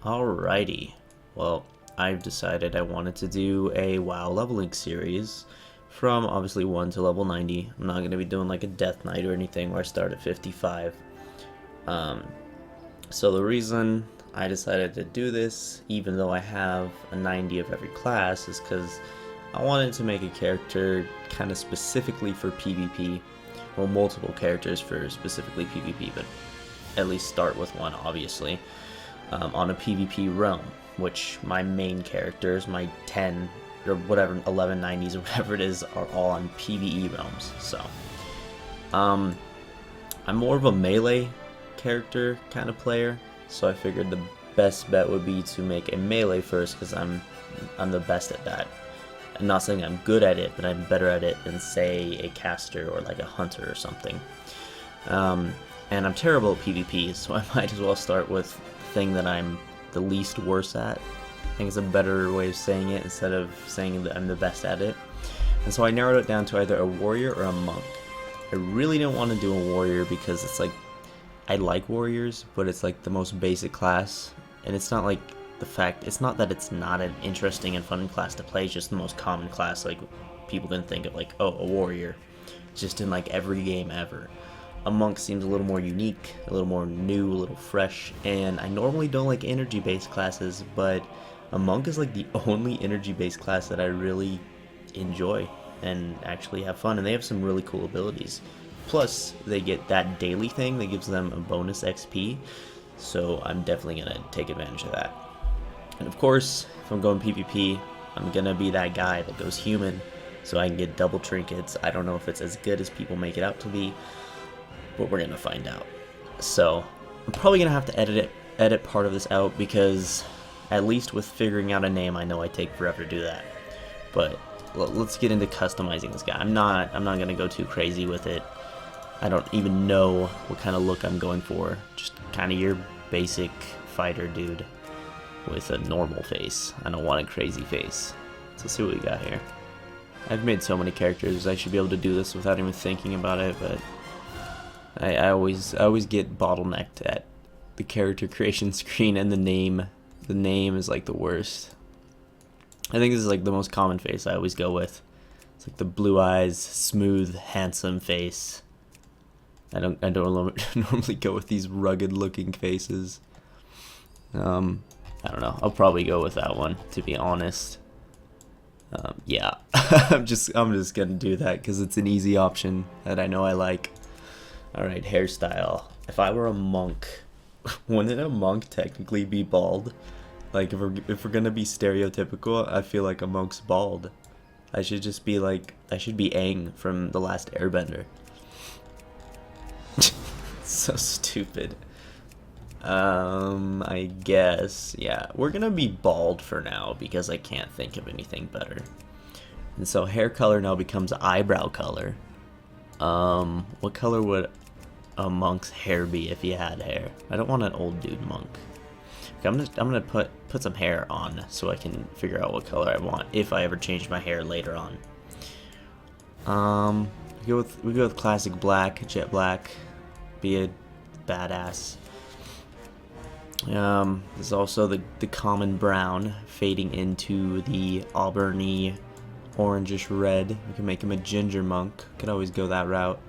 Alrighty. Well, I've decided I wanted to do a WoW leveling series from obviously 1 to level 90. I'm not going to be doing like a Death Knight or anything where I start at 55. Um, so the reason I decided to do this, even though I have a 90 of every class, is because I wanted to make a character kind of specifically for PvP. Well, multiple characters for specifically PvP, but at least start with one, obviously. On a PvP realm, which my main characters, my 10 or whatever, 1190s or whatever it is, are all on PvE realms. So, I'm more of a melee character kind of player, so I figured the best bet would be to make a melee first, because I'm the best at that. I'm not saying I'm good at it, but I'm better at it than, say, a caster or like a hunter or something. And I'm terrible at PvP, so I might as well start with the thing that I'm the least worse at. I think it's a better way of saying it instead of saying that I'm the best at it. And so I narrowed it down to either a warrior or a monk. I really don't want to do a warrior because it's like, I like warriors, but it's like the most basic class, and it's not like it's not that it's not an interesting and fun class to play, it's just the most common class. Like, people can think of like, oh, a warrior, just in like every game ever. A monk seems a little more unique, a little more new, a little fresh, and I normally don't like energy-based classes, but a monk is like the only energy-based class that I really enjoy and actually have fun, and they have some really cool abilities. Plus, they get that daily thing that gives them a bonus XP, so I'm definitely going to take advantage of that. And of course, if I'm going PvP, I'm going to be that guy that goes human, so I can get double trinkets. I don't know if it's as good as people make it out to be, but we're gonna find out. So I'm probably gonna have to edit part of this out, because at least with figuring out a name, I know I take forever to do that. But let's get into customizing this guy. I'm not gonna go too crazy with it. I don't even know what kind of look I'm going for. Just kind of your basic fighter dude with a normal face. I don't want a crazy face. So let's see what we got here. I've made so many characters, I should be able to do this without even thinking about it, but I always get bottlenecked at the character creation screen, and the name. The name is like the worst. I think this is like the most common face I always go with. It's like the blue eyes, smooth, handsome face. I don't normally go with these rugged looking faces. I don't know. I'll probably go with that one, to be honest. Yeah, I'm just gonna do that because it's an easy option that I know I like. Alright, hairstyle. If I were a monk, wouldn't a monk technically be bald? Like, if we're gonna be stereotypical, I feel like a monk's bald. I should just be like, I should be Aang from The Last Airbender. So stupid. I guess, yeah, we're gonna be bald for now because I can't think of anything better. And so hair color now becomes eyebrow color. What color would a monk's hair be if he had hair? I don't want an old dude monk. Okay, I'm gonna put some hair on so I can figure out what color I want if I ever change my hair later on. We go with classic black, jet black. Be a badass. There's also the common brown fading into the auburny orangish red. We can make him a ginger monk. Could always go that route.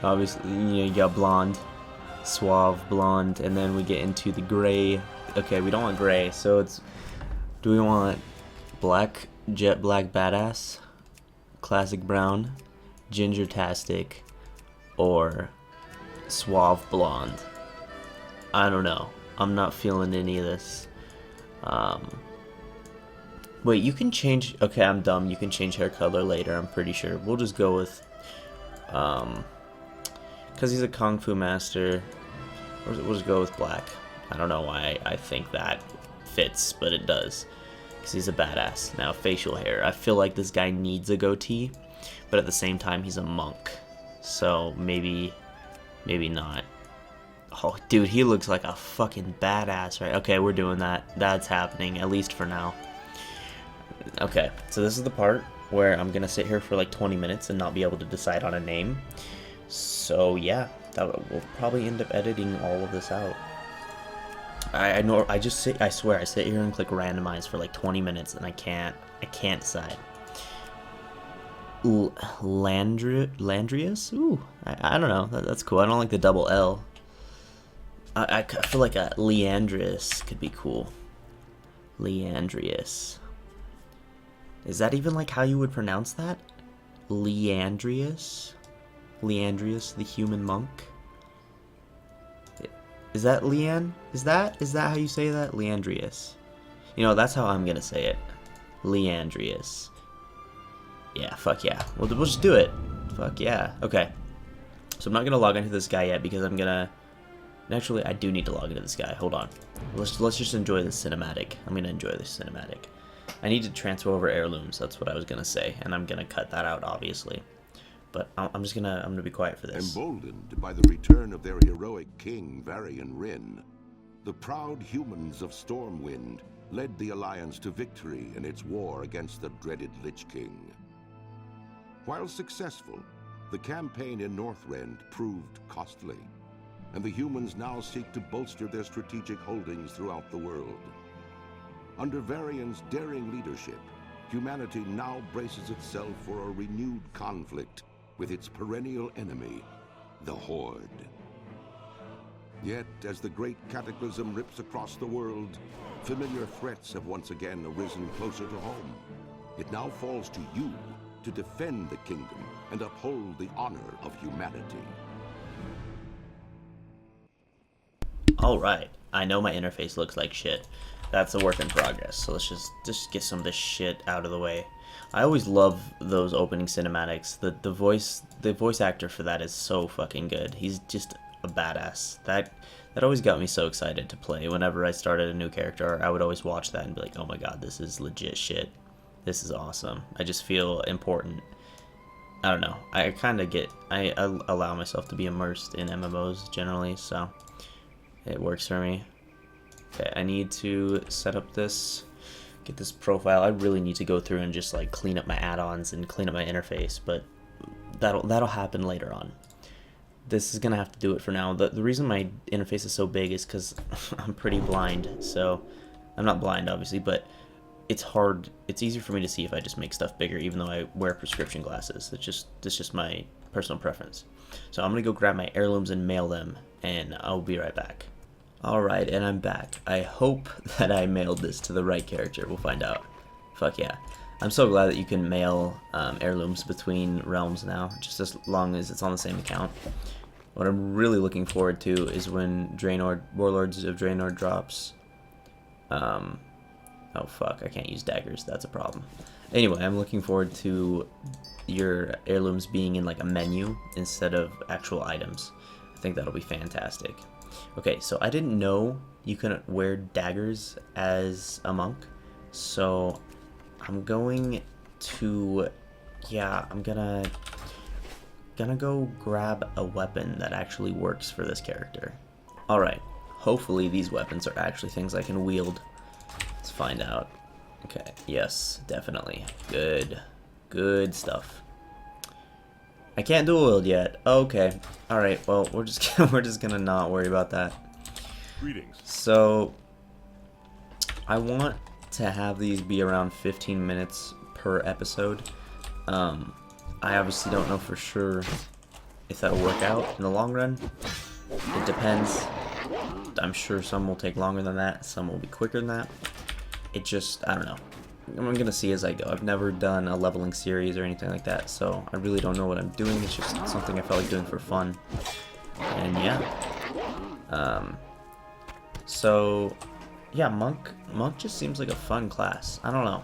Obviously, you got blonde, suave blonde, and then we get into the gray. Okay, we don't want gray, so do we want black, jet black badass, classic brown, ginger-tastic, or suave blonde? I don't know. I'm not feeling any of this. Wait, you can change. Okay, I'm dumb. You can change hair color later, I'm pretty sure. We'll just go with, because he's a kung fu master, we'll just go with black. I don't know why I think that fits, but it does, because he's a badass. Now, facial hair. I feel like this guy needs a goatee, but at the same time, he's a monk, so maybe not. Oh, dude, he looks like a fucking badass, right? Okay, we're doing that. That's happening, at least for now. Okay, so this is the part where I'm gonna sit here for like 20 minutes and not be able to decide on a name. So yeah, that will probably end up editing all of this out. I know. I swear I sit here and click randomize for like 20 minutes and I can't decide. Liandrius? Ooh, I don't know. That's cool. I don't like the double L. I feel like a Liandrius could be cool. Liandrius. Is that even like how you would pronounce that? Liandrius? Liandrius, the human monk? Is that Leanne? Is that how you say that? Liandrius. You know, that's how I'm gonna say it. Liandrius. Yeah, fuck yeah. We'll just do it. Fuck yeah. Okay. So I'm not gonna log into this guy yet because I'm gonna... Actually, I do need to log into this guy. Hold on. Let's just enjoy the cinematic. I'm gonna enjoy this cinematic. I need to transfer over heirlooms. That's what I was gonna say, and I'm gonna cut that out, obviously. But I'm gonna be quiet for this. Emboldened by the return of their heroic king, Varian Wrynn, the proud humans of Stormwind led the Alliance to victory in its war against the dreaded Lich King. While successful, the campaign in Northrend proved costly, and the humans now seek to bolster their strategic holdings throughout the world. Under Varian's daring leadership, humanity now braces itself for a renewed conflict with its perennial enemy, the Horde. Yet, as the great cataclysm rips across the world, familiar threats have once again arisen closer to home. It now falls to you to defend the kingdom and uphold the honor of humanity. Alright, I know my interface looks like shit. That's a work in progress, so let's just get some of this shit out of the way. I always love those opening cinematics. The voice actor for that is so fucking good. He's just a badass. That always got me so excited to play. Whenever I started a new character, I would always watch that and be like, oh my god, this is legit shit. This is awesome. I just feel important. I don't know. I allow myself to be immersed in MMOs generally, so it works for me. Okay, I need to set up this, get this profile. I really need to go through and just like clean up my add-ons and clean up my interface, but that'll happen later on. This is gonna have to do it for now. The reason my interface is so big is because I'm pretty blind. So I'm not blind, obviously, but it's hard. It's easier for me to see if I just make stuff bigger, even though I wear prescription glasses. It's just my personal preference. So I'm gonna go grab my heirlooms and mail them, and I'll be right back. Alright, and I'm back. I hope that I mailed this to the right character. We'll find out. Fuck yeah. I'm so glad that you can mail heirlooms between realms now, just as long as it's on the same account. What I'm really looking forward to is when Warlords of Draenor drops. Oh fuck, I can't use daggers. That's a problem. Anyway, I'm looking forward to your heirlooms being in like a menu instead of actual items. I think that'll be fantastic. Okay, so I didn't know you couldn't wear daggers as a monk, so I'm going to, yeah, I'm gonna go grab a weapon that actually works for this character. Alright, hopefully these weapons are actually things I can wield. Let's find out. Okay, yes, definitely. Good stuff. I can't dual wield yet. Okay. Alright, well, we're just gonna not worry about that. Greetings. So I want to have these be around 15 minutes per episode. I obviously don't know for sure if that'll work out in the long run. It depends. I'm sure some will take longer than that, some will be quicker than that. It just, I don't know. I'm gonna see as I go. I've never done a leveling series or anything like that, so I really don't know what I'm doing. It's just something I felt like doing for fun. And yeah. So yeah, monk just seems like a fun class. I don't know.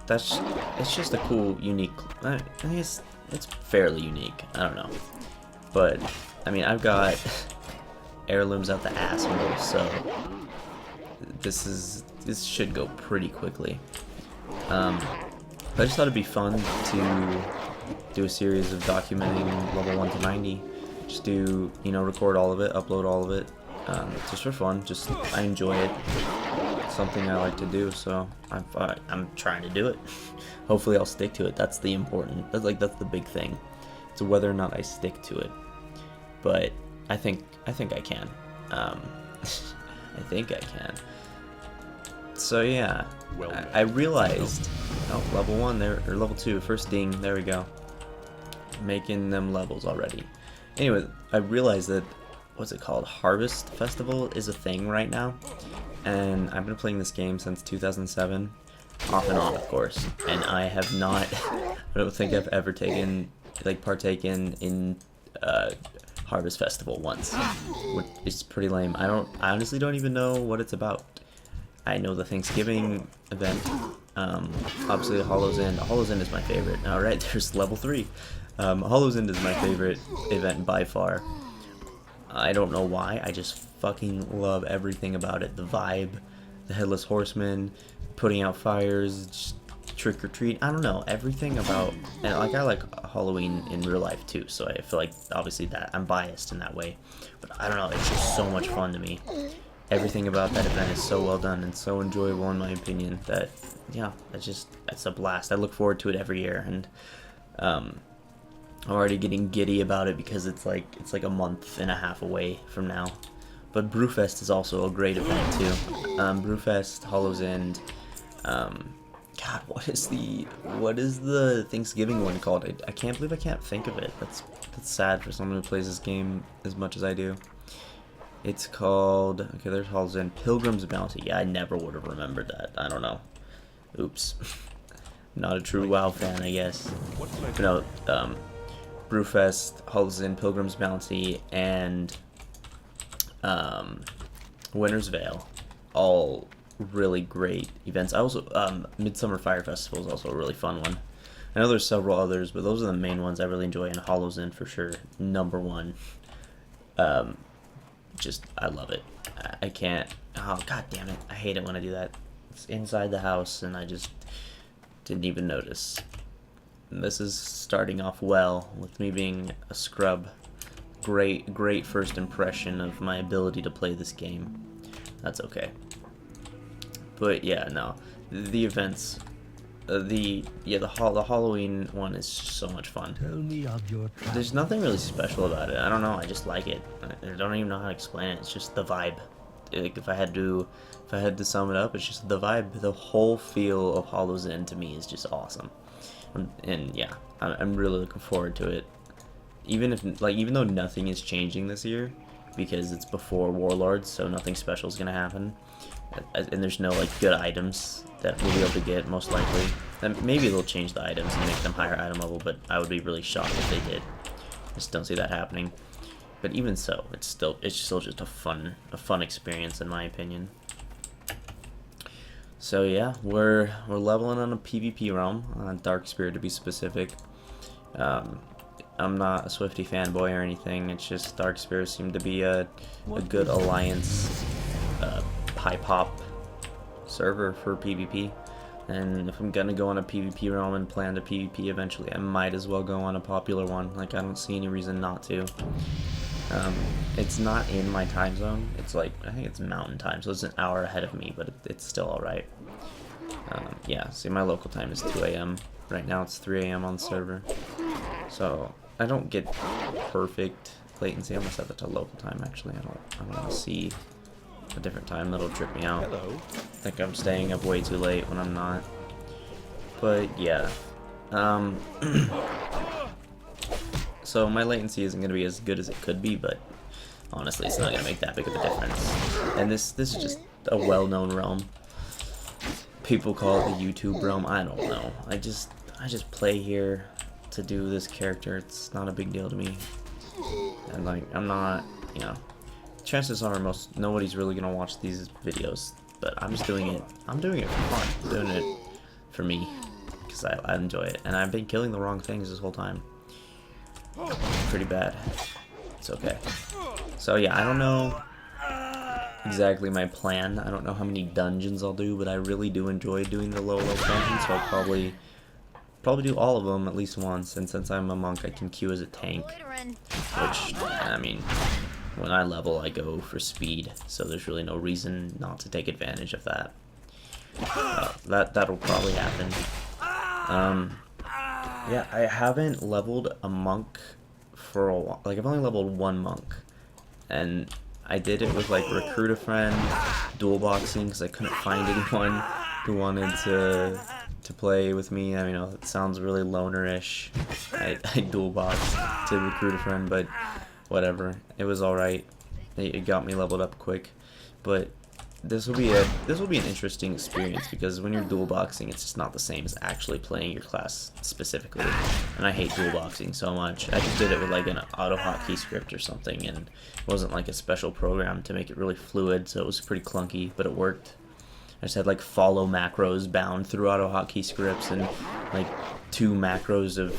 It's just a cool, unique. I think it's fairly unique. I don't know, but I mean, I've got heirlooms out the asshole, so this should go pretty quickly. But I just thought it'd be fun to do a series of documenting level 1 to 90. Just do, record all of it, upload all of it, just for fun. Just I enjoy it. It's something I like to do, so I'm trying to do it. Hopefully, I'll stick to it. That's the big thing. It's whether or not I stick to it. but I think I can. I think I can. So yeah, I realized, oh, level 1 there, or level 2, first ding, there we go. Making them levels already. Anyway, I realized that, what's it called, Harvest Festival is a thing right now, and I've been playing this game since 2007, off and on, of course, and I have not, I don't think I've ever partaken in Harvest Festival once, which is pretty lame. I honestly don't even know what it's about. I know the Thanksgiving event, obviously the Hollow's End. Hollow's End is my favorite. Alright, there's level 3. Hollow's End is my favorite event by far. I don't know why, I just fucking love everything about it. The vibe, the Headless Horseman, putting out fires, just trick or treat. I don't know, everything about, and like I like Halloween in real life too, so I feel like obviously that I'm biased in that way. But I don't know, it's just so much fun to me. Everything about that event is so well done and so enjoyable in my opinion that, yeah, it's a blast. I look forward to it every year, and I'm already getting giddy about it because it's like a month and a half away from now. But Brewfest is also a great event too. Brewfest, Hollow's End, God, what is the Thanksgiving one called? I can't believe I can't think of it. That's sad for someone who plays this game as much as I do. It's called, okay, there's Hollow's End, Pilgrim's Bounty. Yeah, I never would have remembered that. I don't know. Oops. Not a true WoW fan, I guess. But no, Brewfest, Hollow's End, Pilgrim's Bounty, and Winter's Veil. All really great events. I also, Midsummer Fire Festival is also a really fun one. I know there's several others, but those are the main ones I really enjoy, and Hollow's End for sure, #1. Just, I love it. I can't, oh, god damn it. I hate it when I do that. It's inside the house, and I just didn't even notice. And this is starting off well, with me being a scrub. Great first impression of my ability to play this game. That's okay. But yeah, no. The events, the Halloween one is just so much fun. Tell me of your travels. There's nothing really special about it. I don't know. I just like it. I don't even know how to explain it. It's just the vibe. Like if I had to sum it up, it's just the vibe. The whole feel of Hollow's End to me is just awesome. And yeah, I'm really looking forward to it. Even though nothing is changing this year, because it's before Warlords, so nothing special is gonna happen. And there's no like good items that we'll be able to get, most likely. And maybe they'll change the items and make them higher item level, but I would be really shocked if they did. I just don't see that happening. But even so, it's still just a fun experience in my opinion. So yeah, we're leveling on a PvP realm, on Darkspear to be specific. I'm not a Swifty fanboy or anything. It's just Darkspear seemed to be a good alliance, high pop server for PvP. And if I'm gonna go on a PvP realm and plan to PvP eventually, I might as well go on a popular one. Like, I don't see any reason not to. It's not in my time zone. It's like, I think it's mountain time, so it's an hour ahead of me, but it's still alright. Yeah, see, my local time is 2 AM. Right now it's 3 AM on the server. So, I don't get perfect latency. I'm gonna set that to local time, actually. I don't want to see a different time. That'll trip me out. Hello. I think I'm staying up way too late when I'm not. But, yeah. So my latency isn't going to be as good as it could be, but honestly it's not going to make that big of a difference. And this is just a well-known realm. People call it the YouTube realm. I don't know. I just play here to do this character. It's not a big deal to me. And like, I'm not, you know, chances are nobody's really going to watch these videos, but I'm just doing it. I'm doing it for fun. I'm doing it for me because I enjoy it. And I've been killing the wrong things this whole time. Pretty bad. It's okay. So yeah, I don't know exactly my plan. I don't know how many dungeons I'll do, but I really do enjoy doing the low level dungeons, so I'll probably do all of them at least once. And since I'm a monk, I can queue as a tank, which, I mean, when I level, I go for speed, so there's really no reason not to take advantage of that. That'll probably happen. Yeah, I haven't leveled a monk for a while. Like, I've only leveled one monk, and I did it with like recruit a friend, dual boxing, because I couldn't find anyone who wanted to play with me. I mean, it sounds really lonerish. I dual boxed to recruit a friend, but whatever. It was all right. It got me leveled up quick, but this will be an interesting experience, because when you're dual boxing, it's just not the same as actually playing your class specifically. And I hate dual boxing so much. I just did it with like an auto hotkey script or something, and it wasn't like a special program to make it really fluid, so it was pretty clunky, but it worked. I just had like follow macros bound through auto hotkey scripts, and like 2 macros of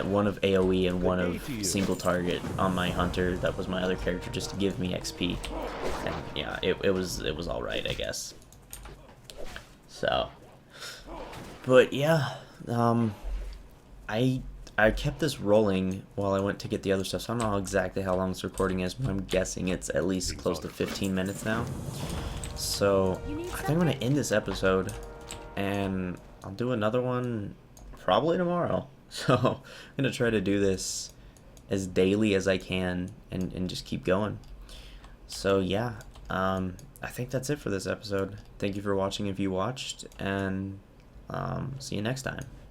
one of AoE and one of single target on my hunter. That was my other character, just to give me XP. And yeah, it was all right, I guess. So, but yeah, I kept this rolling while I went to get the other stuff. So I don't know exactly how long this recording is, but I'm guessing it's at least close to 15 minutes now. So I think I'm gonna end this episode, and I'll do another one probably tomorrow. So I'm gonna try to do this as daily as I can, and just keep going. So yeah, I think that's it for this episode. Thank you for watching if you watched, and see you next time.